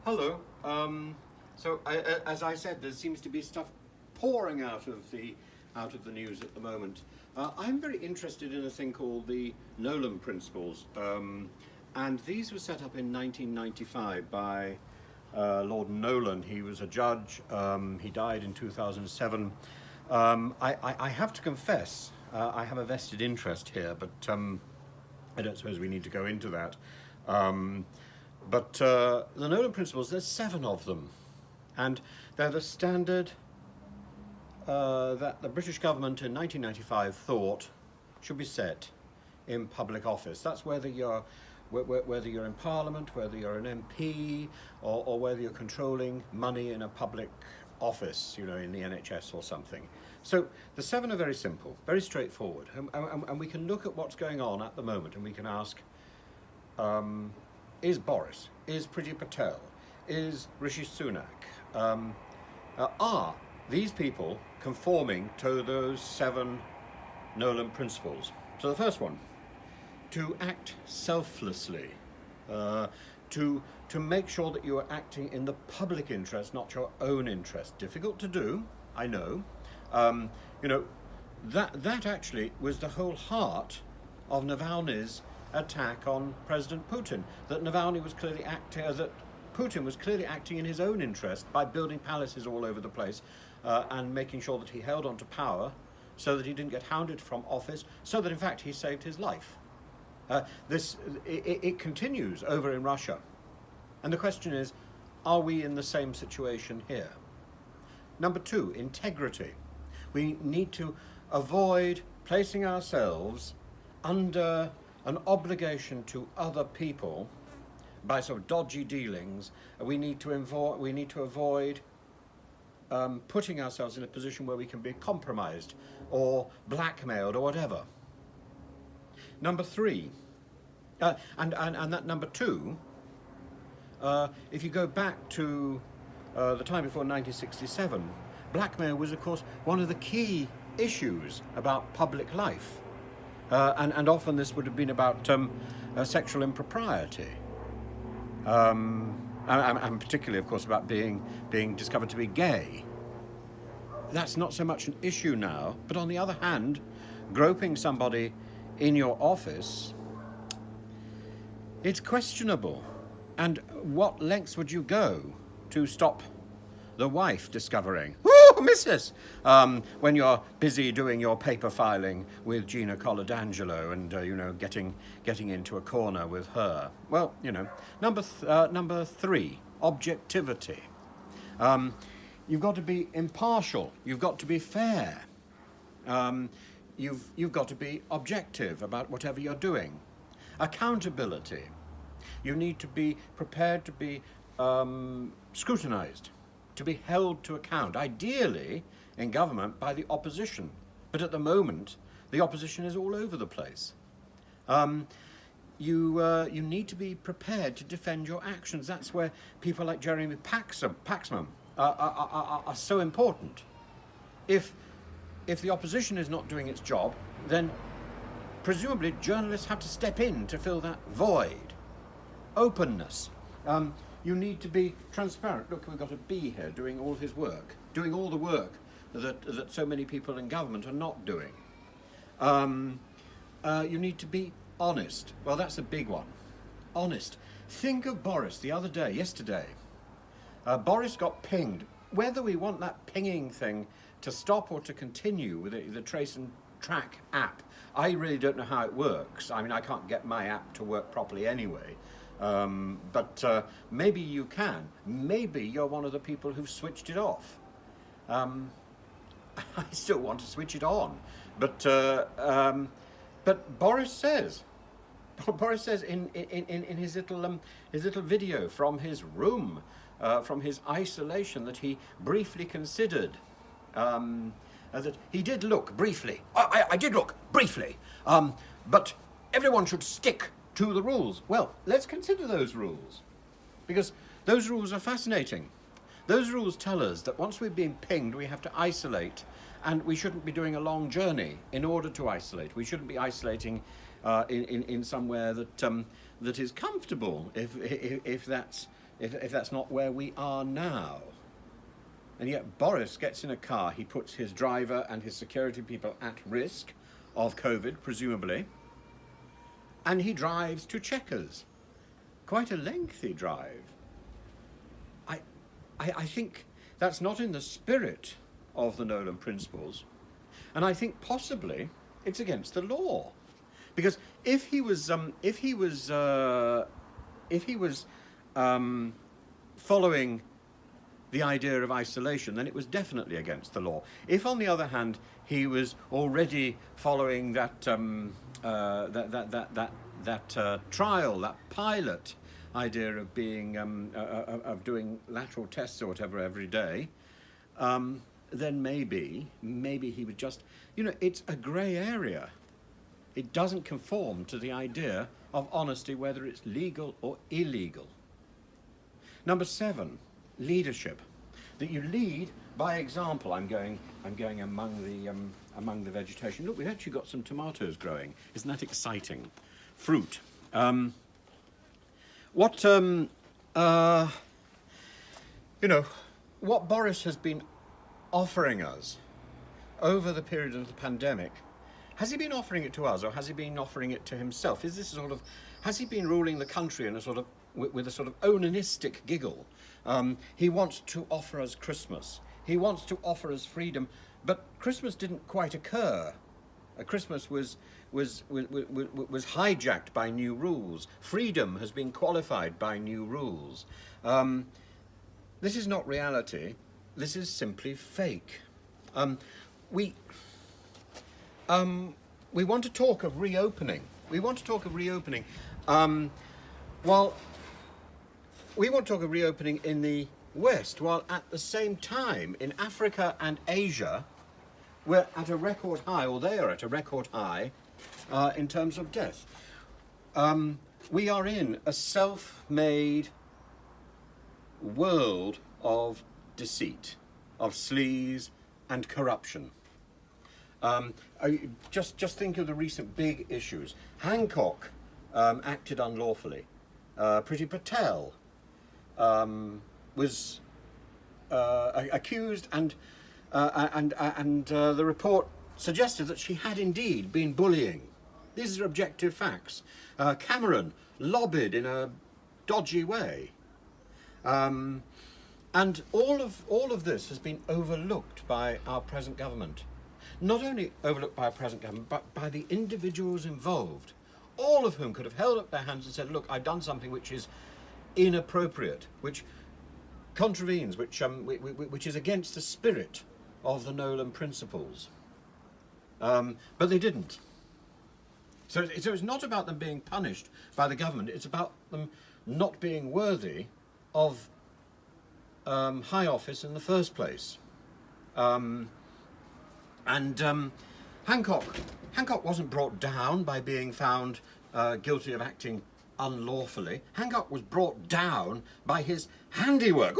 Hello. As I said, there seems to be stuff pouring out of the news at the moment. I'm very interested in a thing called the Nolan principles, and these were set up in 1995 by Lord Nolan. He was a judge. He died in 2007. I have to confess, I have a vested interest here, but I don't suppose we need to go into that. But the Nolan principles, there's 7 of them, and they're the standard that the British government in 1995 thought should be set in public office. That's whether you're in Parliament, whether you're an MP, or whether you're controlling money in a public office, in the NHS or something. So the 7 are very simple, very straightforward, and we can look at what's going on at the moment, and we can ask, is Boris, is Priti Patel, is Rishi Sunak, are these people conforming to those 7 Nolan principles? So the first one, to act selflessly, to make sure that you are acting in the public interest, not your own interest. Difficult to do, I know. That actually was the whole heart of Navalny's attack on President Putin. That Putin was clearly acting in his own interest by building palaces all over the place and making sure that he held on to power, so that he didn't get hounded from office, so that in fact he saved his life. It continues over in Russia, and the question is, are we in the same situation here? Number 2, integrity. We need to avoid placing ourselves under an obligation to other people by sort of dodgy dealings. We need to avoid putting ourselves in a position where we can be compromised or blackmailed or whatever. Number 3, and that number 2, if you go back to the time before 1967, blackmail was, of course, one of the key issues about public life. And often this would have been about sexual impropriety. And particularly, of course, about being discovered to be gay. That's not so much an issue now, but on the other hand, groping somebody in your office, it's questionable. And what lengths would you go to stop the wife discovering, Mrs., when you're busy doing your paper filing with Gina Coladangelo and, getting into a corner with her? Well, number 3, objectivity. You've got to be impartial. You've got to be fair. You've got to be objective about whatever you're doing. Accountability. You need to be prepared to be scrutinized, to be held to account, ideally in government by the opposition. But at the moment, the opposition is all over the place. You need to be prepared to defend your actions. That's where people like Jeremy Paxman are so important. If the opposition is not doing its job, then presumably journalists have to step in to fill that void. Openness. You need to be transparent. Look, we've got a bee here doing all his work, doing all the work that so many people in government are not doing. You need to be honest. Well, that's a big one. Honest. Think of Boris yesterday. Boris got pinged. Whether we want that pinging thing to stop or to continue with the Trace and Track app, I really don't know how it works. I mean, I can't get my app to work properly anyway. But maybe you can. Maybe you're one of the people who've switched it off. I still want to switch it on. But Boris says in his little video from his room, from his isolation, that he briefly considered, that he did look briefly. I did look briefly. But everyone should stick to the rules. Well, let's consider those rules, because those rules are fascinating. Those rules tell us that once we've been pinged, we have to isolate, and we shouldn't be doing a long journey in order to isolate. We shouldn't be isolating in somewhere that is comfortable, if if that's not where we are now. And yet Boris gets in a car, he puts his driver and his security people at risk of COVID, presumably, and he drives to Chequers. Quite a lengthy drive. I think that's not in the spirit of the Nolan Principles, and I think possibly it's against the law, because if he was following the idea of isolation, then it was definitely against the law. If, on the other hand, he was already following that trial, that pilot idea of being of doing lateral tests or whatever every day, then maybe he would just, it's a grey area. It doesn't conform to the idea of honesty, whether it's legal or illegal. Number 7, leadership. That you lead by example. I'm going among the vegetation. Look, we've actually got some tomatoes growing. Isn't that exciting? Fruit. What Boris has been offering us over the period of the pandemic, has he been offering it to us, or has he been offering it to himself? Has he been ruling the country in with a sort of onanistic giggle? He wants to offer us Christmas. He wants to offer us freedom, but Christmas didn't quite occur. Christmas was hijacked by new rules. Freedom has been qualified by new rules. This is not reality. This is simply fake. We want to talk of reopening. We want to talk of reopening. While we want to talk of reopening in the West, while at the same time in Africa and Asia, we're at a record high, or they are at a record high, in terms of death. We are in a self-made world of deceit, of sleaze and corruption. Just think of the recent big issues. Hancock acted unlawfully. Priti Patel was accused, and the report suggested that she had indeed been bullying. These are objective facts. Cameron lobbied in a dodgy way, and all of this has been overlooked by our present government. Not only overlooked by our present government, but by the individuals involved, all of whom could have held up their hands and said, "Look, I've done something which is inappropriate, which contravenes, which is against the spirit of the Nolan Principles." But they didn't. So it's not about them being punished by the government. It's about them not being worthy of high office in the first place. Hancock wasn't brought down by being found guilty of acting unlawfully. Hancock was brought down by his handiwork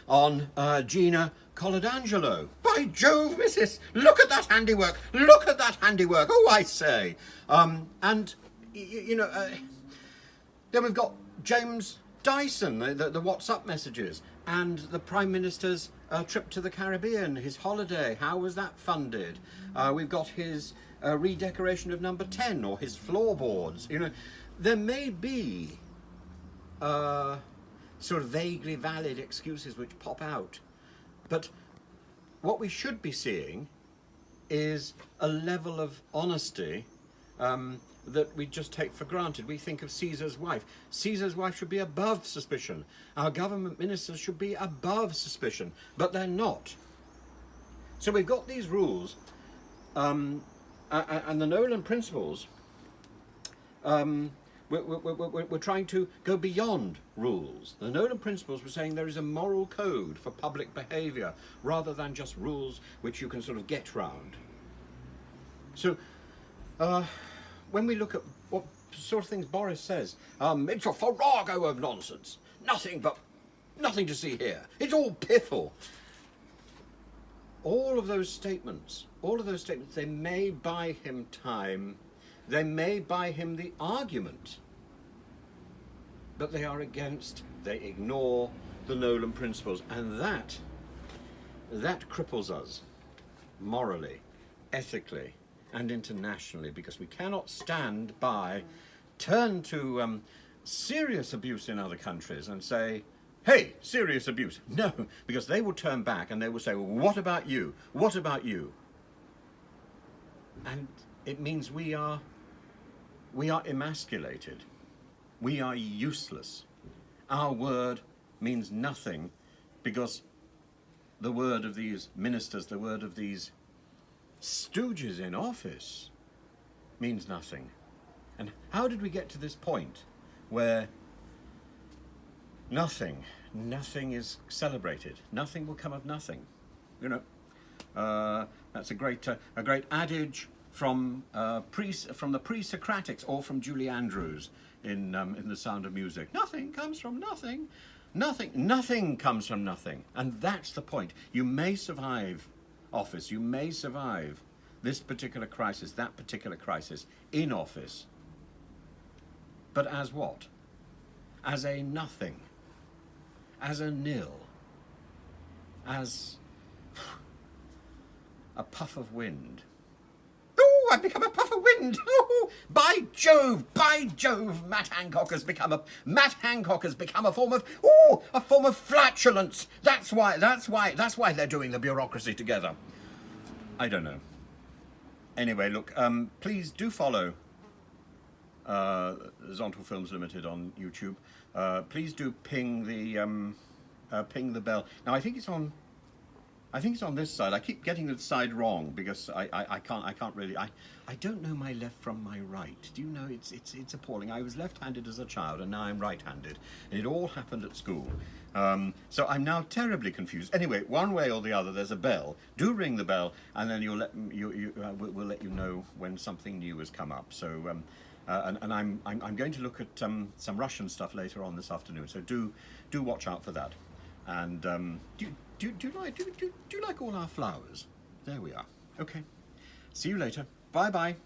on Gina Coladangelo. By Jove, missus, look at that handiwork! Look at that handiwork! Oh, I say! Then we've got James Dyson, the WhatsApp messages, and the Prime Minister's trip to the Caribbean, his holiday. How was that funded? We've got his redecoration of Number 10, or his floorboards. There may be sort of vaguely valid excuses which pop out, but what we should be seeing is a level of honesty that we just take for granted. We think of Caesar's wife. Caesar's wife should be above suspicion. Our government ministers should be above suspicion, but they're not. So we've got these rules, and the Nolan Principles. We're trying to go beyond rules. The Nolan Principles were saying there is a moral code for public behaviour, rather than just rules which you can sort of get round. So when we look at what sort of things Boris says, it's a farrago of nonsense. Nothing to see here. It's all piffle. All of those statements, they may buy him time. They may buy him the argument. but they are against, they ignore the Nolan principles, and that cripples us morally, ethically, and internationally, because we cannot stand by, turn to serious abuse in other countries and say, hey, serious abuse. No, because they will turn back and they will say, well, what about you? What about you? And it means we are emasculated. We are useless. Our word means nothing, because the word of these ministers, the word of these stooges in office means nothing. And how did we get to this point where nothing is celebrated? Nothing will come of nothing. You know, that's a great adage from the pre-Socratics, or from Julie Andrews in The Sound of Music. Nothing comes from nothing. Nothing comes from nothing. And that's the point. You may survive office. You may survive this particular crisis, that particular crisis in office. But as what? As a nothing. As a nil. As a puff of wind. Oh, I've become a puff of wind. Oh, by Jove, Matt Hancock has become a form of flatulence. That's why they're doing the bureaucracy together. I don't know. Anyway, look, please do follow Zontal Films Limited on YouTube. Please do ping the bell. Now I think it's on this side. I keep getting the side wrong because I can't really. I don't know my left from my right. Do you know? It's appalling. I was left-handed as a child, and now I'm right-handed, and it all happened at school. So I'm now terribly confused. Anyway, one way or the other, there's a bell. Do ring the bell, and then we'll let you know when something new has come up. So and I'm going to look at some Russian stuff later on this afternoon. So do watch out for that. And do you like all our flowers? There we are. Okay. See you later. Bye bye.